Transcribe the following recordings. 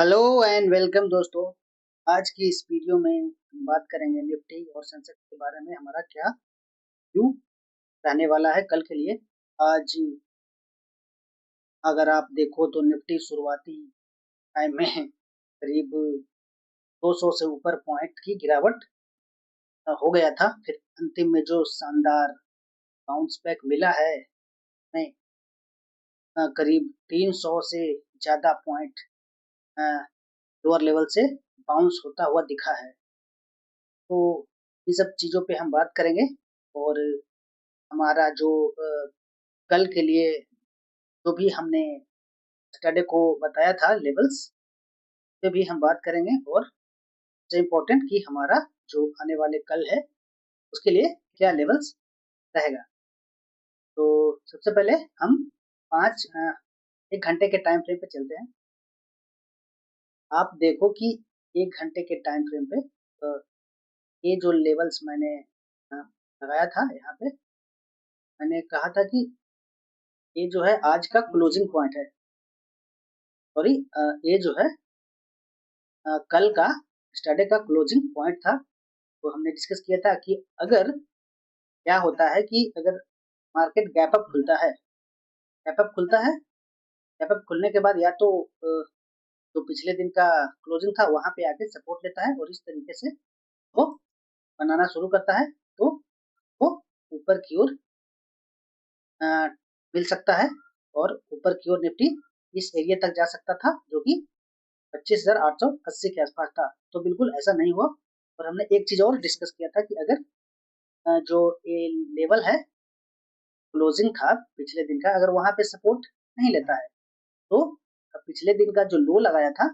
Hello and welcome दोस्तों। आज की इस वीडियो में हम बात करेंगे निफ्टी और सेंसेक्स के बारे में। हमारा क्या व्यू रहने वाला है कल के लिए। आज अगर आप देखो तो निफ्टी शुरुआती टाइम में करीब 200 से ऊपर पॉइंट की गिरावट हो गया था। फिर अंतिम में जो शानदार बाउंस बैक मिला है हमें, करीब 300 से ज़्यादा पॉइंट लोअर लेवल से बाउंस होता हुआ दिखा है। तो इन सब चीज़ों पे हम बात करेंगे और हमारा जो कल के लिए जो भी हमने सैटरडे को बताया था लेवल्स पे भी हम बात करेंगे। और सबसे इम्पोर्टेंट कि हमारा जो आने वाले कल है उसके लिए क्या लेवल्स रहेगा। तो सबसे पहले हम 1 घंटे के टाइम फ्रेम पे चलते हैं। आप देखो कि 1 घंटे के टाइम फ्रेम पे ये जो लेवल्स मैंने लगाया था, यहाँ पे मैंने कहा था कि ये जो है आज का क्लोजिंग पॉइंट है। सॉरी, ये जो है कल का सैटरडे का क्लोजिंग पॉइंट था। तो हमने डिस्कस किया था कि अगर क्या होता है कि अगर मार्केट गैप अप खुलता है, गैप अप खुलने के बाद या तो जो पिछले दिन का क्लोजिंग था वहां पे आके सपोर्ट लेता है और इस तरीके से वो बनाना शुरू करता है, तो वो ऊपर की ओर मिल सकता है और ऊपर की ओर निफ्टी इस एरिया तक जा सकता था जो कि 25,880 के आसपास था। तो बिल्कुल ऐसा नहीं हुआ। और हमने एक चीज और डिस्कस किया था कि अगर जो ये लेवल है क्लोजिंग था पिछले दिन का, अगर वहां पे सपोर्ट नहीं लेता है तो पिछले दिन का जो लो लगाया था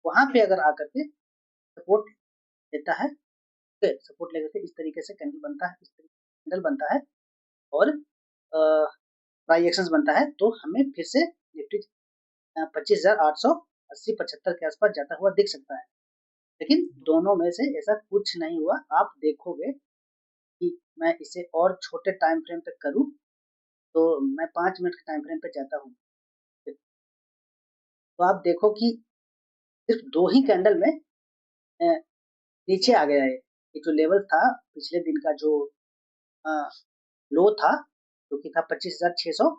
वहां पे अगर आकर के सपोर्ट लेता है, सपोर्ट लेकर के इस तरीके से कैंडल बनता है, इस तरीके से कैंडल बनता है और प्राइस एक्शंस बनता है, तो हमें फिर से निफ्टी 25,880-75 के आसपास जाता हुआ दिख सकता है। लेकिन दोनों में से ऐसा कुछ नहीं हुआ। आप देखोगे कि मैं इसे और छोटे टाइम फ्रेम तक करूं तो मैं 5 मिनट के टाइम फ्रेम पे जाता हूँ, तो आप देखो कि सिर्फ 2 ही कैंडल में नीचे आ गया है। ये जो लेवल था पिछले दिन का, जो लो था जो कि था 25,600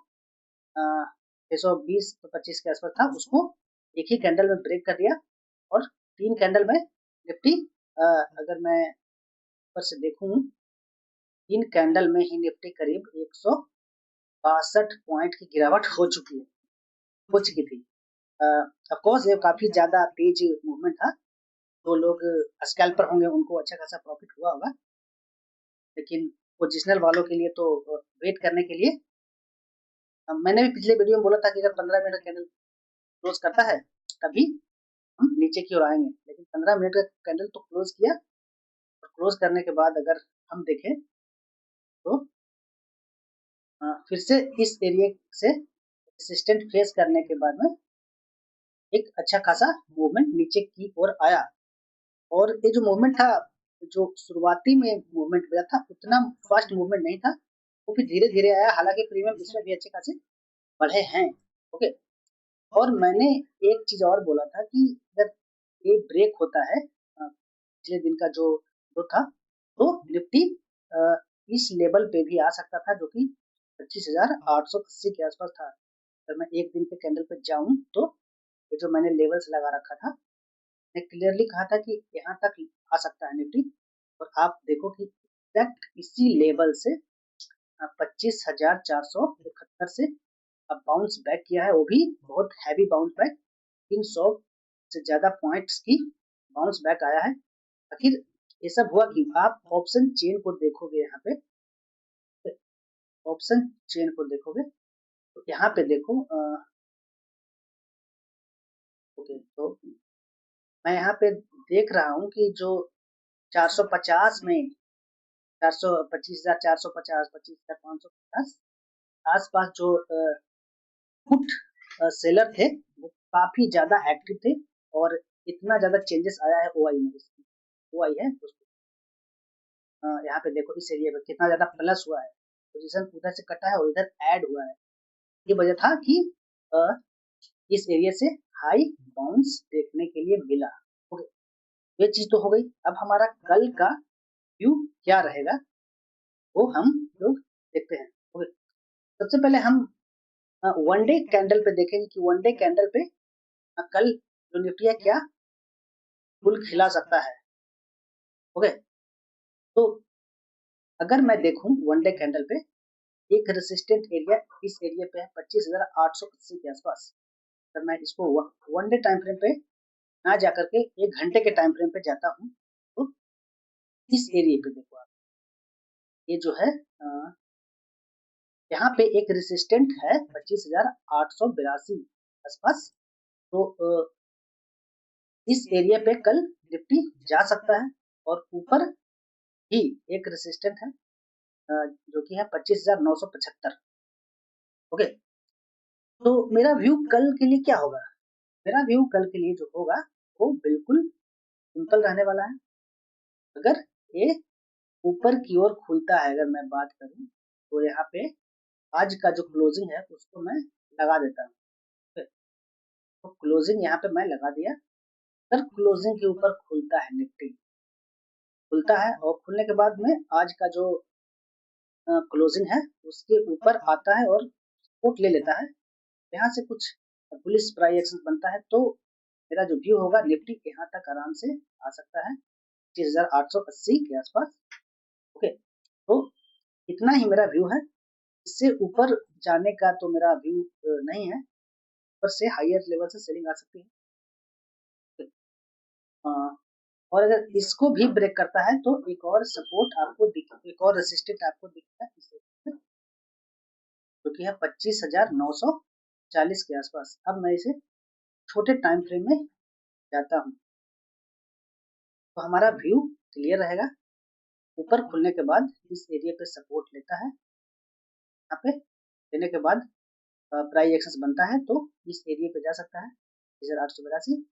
620 तो 25 के आसपास था, उसको एक ही कैंडल में ब्रेक कर दिया। और 3 कैंडल में निफ्टी, अगर मैं ऊपर से देखूं, 3 कैंडल में ही निफ्टी करीब 162 पॉइंट की गिरावट हो चुकी थी। ऑफ कोर्स ये काफी ज्यादा तेज मूवमेंट था। जो लोग स्कैल्पर होंगे उनको अच्छा खासा प्रॉफिट हुआ होगा, लेकिन पोजिशनल वालों के लिए तो वेट करने के लिए मैंने भी पिछले वीडियो में बोला था कि अगर 15 मिनट कैंडल क्लोज करता है तभी हम नीचे की ओर आएंगे। लेकिन 15 मिनट का कैंडल तो क्लोज किया और क्लोज करने के बाद अगर हम देखें तो फिर से इस एरिया से रेजिस्टेंट फेस करने के बाद में एक अच्छा खासा मूवमेंट नीचे की ओर आया। और ये जो मूवमेंट था, जो शुरुआती में मूवमेंट हुआ था, उतना फास्ट मूवमेंट नहीं था, वो फिर धीरे धीरे आया। हालांकि प्रीमियम इसमें भी अच्छे खासे बढ़े हैं। ओके। और मैंने एक चीज और बोला था कि अगर ये ब्रेक होता है पिछले दिन का जो था, तो निफ्टी इस लेवल पे भी आ सकता था जो कि 25,880 के आसपास था। अगर मैं एक दिन के कैंडल पे जाऊं तो ये जो मैंने लेवल्स लगा रखा था, मैं क्लियरली कहा था कि यहाँ तक आ सकता है निफ्टी। और आप देखो कि एग्जैक्ट इसी लेवल से 25,471 से अब बाउंस बैक किया है, वो भी बहुत हैवी बाउंस बैक। 300 से ज्यादा पॉइंट्स की बाउंस बैक आया है। आखिर ये सब हुआ कि आप ऑप्शन चेन को देखोगे, यहाँ पे ऑप्शन चेन को देखोगे तो यहाँ पे देखो, ओके, तो मैं यहाँ पे देख रहा हूँ कि जो 450 में 25,450 25,550 आसपास जो पुट सेलर थे वो काफी ज्यादा एक्टिव थे। और इतना ज्यादा चेंजेस आया है ओआई में, ओआई है यहाँ पे देखो इस एरिया पे कितना ज्यादा प्लस हुआ है। पोजीशन उधर से कटा है और इधर ऐड हुआ है। ये वजह था कि इस एरिया से हाई बाउंस देखने के लिए मिला। ओके, ये चीज तो हो गई। अब हमारा कल का व्यू क्या रहेगा वो हम लोग देखते हैं। ओके, सबसे पहले हम वन डे कैंडल पे देखेंगे कि वन डे कैंडल पे कल जो निफ्टी है क्या फुल खिला सकता है। ओके, तो अगर मैं देखूं वन डे कैंडल पे एक रेसिस्टेंट एरिया इस एरिया पे है 25,880 के आसपास। अगर मैं इसको वन डे टाइम फ्रेम पे ना जाकर के एक घंटे के टाइम फ्रेम पे जाता हूँ तो इस एरिया पे देखो आप, ये जो है यहाँ पे एक रेसिस्टेंट है 25,882 आसपास। तो इस एरिया पे कल निफ्टी जा सकता है और ऊपर ही एक रेसिस्टेंट है जो कि है 25,975। ओके, तो मेरा व्यू कल के लिए क्या होगा? मेरा व्यू कल के लिए जो होगा वो बिल्कुल सिंपल रहने वाला है। अगर ये ऊपर की ओर खुलता है, अगर मैं बात करूं तो यहाँ पे आज का जो क्लोजिंग है उसको मैं लगा देता हूँ। तो क्लोजिंग यहाँ पे मैं लगा दिया। अगर क्लोजिंग के ऊपर खुलता है निफ्टी, खुलता है और खुलने के बाद में आज का जो क्लोजिंग है उसके ऊपर आता है और सपोर्ट ले लेता है, यहाँ से कुछ पुलिस प्राइस एक्शन बनता है, तो मेरा जो व्यू होगा निफ्टी यहाँ तक आराम से आ सकता है 25,880 के आसपास। ओके, तो इतना ही मेरा व्यू है। इससे ऊपर जाने का तो मेरा व्यू नहीं है। ऊपर से हायर लेवल से सेलिंग आ सकती है। और अगर इसको भी ब्रेक करता है तो एक और सपोर्ट आपको एक और रेसिस्टेंट आपको दिखता है जो कि है 25,940 के आसपास। अब मैं इसे छोटे टाइम फ्रेम में जाता हूँ तो हमारा व्यू क्लियर रहेगा। ऊपर खुलने के बाद इस एरिया पे सपोर्ट लेता है, यहाँ पे लेने के बाद प्राइस एक्शन बनता है तो इस एरिया पे जा सकता है 2882।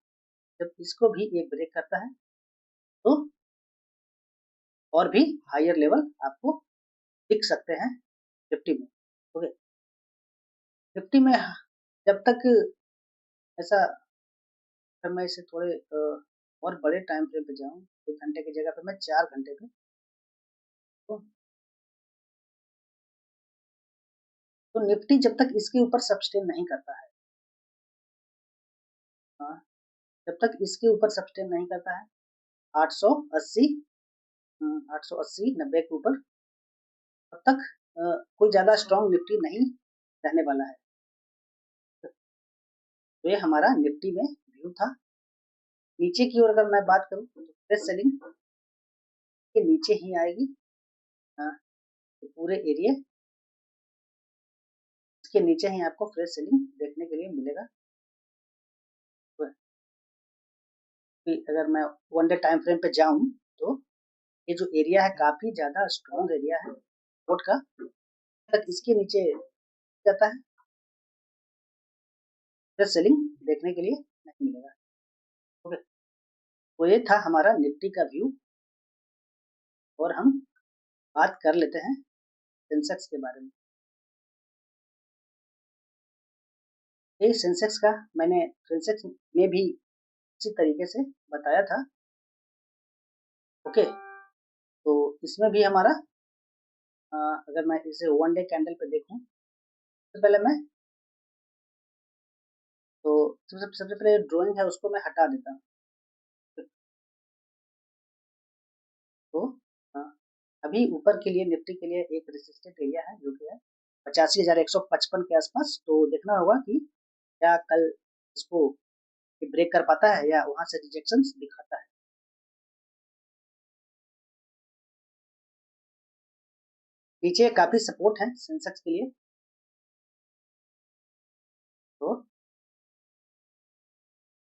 जब इसको भी ये ब्रेक करता है तो और भी हायर लेवल आपको दिख सकते हैं निफ्टी में। ओके, निफ्टी में जब तक ऐसा, अगर मैं इसे थोड़े और बड़े टाइम फ्रेम पे जाऊं, एक घंटे की जगह पे मैं 4 घंटे पे, तो निफ्टी जब तक इसके ऊपर सस्टेन नहीं करता है, हाँ, जब तक इसके ऊपर सस्टेन नहीं करता है 880 880 90 के ऊपर, तब तक कोई ज्यादा स्ट्रॉन्ग निफ्टी नहीं रहने वाला है। तो ये हमारा निफ्टी में व्यू था। नीचे की ओर अगर मैं बात करूं तो फ्रेश सेलिंग के नीचे ही आएगी। तो पूरे एरिया इसके नीचे ही आपको फ्रेश सेलिंग देखने के लिए मिलेगा। तो अगर मैं वन डे टाइम फ्रेम पे जाऊं तो ये जो एरिया है काफी ज्यादा स्ट्रॉन्ग एरिया है सपोर्ट का, तक इसके नीचे जाता है फ्रेश सेलिंग देखने के लिए नहीं मिलेगा। ओके, तो ये था हमारा निफ्टी का व्यू। और हम बात कर लेते हैं सेंसेक्स के बारे में। ये सेंसेक्स का मैंने सेंसेक्स में भी इसी तरीके से बताया था। ओके, तो इसमें भी हमारा अगर मैं इसे वन डे कैंडल पे देखूं तो पहले मैं तो सबसे पहले ड्राइंग है उसको मैं हटा देता हूँ। तो हाँ, अभी ऊपर के लिए निफ्टी के लिए एक रेसिस्टेंट एरिया है जो कि है 85,155 के आसपास। तो देखना होगा कि क्या कल इसको ब्रेक कर पाता है या वहां से रिजेक्शन दिखाता है। नीचे काफी सपोर्ट है सेंसेक्स के लिए। तो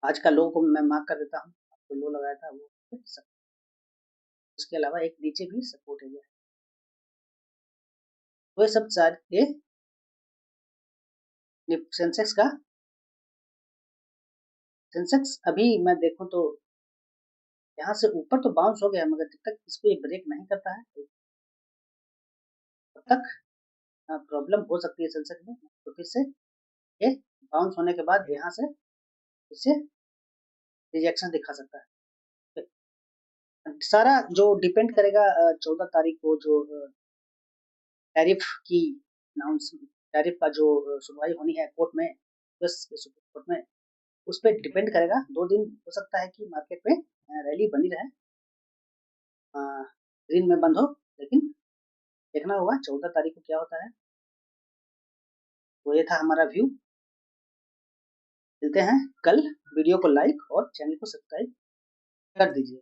आज का लो को मैं मार्क कर देता हूँ, तो लो लगाया था वो उसके अलावा एक नीचे भी सपोर्ट एरिया है। तो ये सब सारे सेंसेक्स का, सेंसेक्स अभी मैं देखूं तो यहाँ से ऊपर तो बाउंस हो गया, मगर जब तक इसको ये ब्रेक नहीं करता है तब तक प्रॉब्लम हो सकती है सेंसेक्स में। तो फिर से ये बाउंस होने के बाद यहाँ से इससे रिजेक्शन दिखा सकता है। सारा जो डिपेंड करेगा 14 तारीख को जो टैरिफ की टैरिफ का जो सुनवाई होनी है कोर्ट में, बस सुप्रीम कोर्ट में, उस पर डिपेंड करेगा। 2 दिन हो सकता है कि मार्केट में रैली बनी रहे, ग्रीन में बंद हो, लेकिन देखना होगा 14 तारीख को क्या होता है। तो ये था हमारा व्यू। मिलते हैं कल। वीडियो को लाइक और चैनल को सब्सक्राइब कर दीजिए।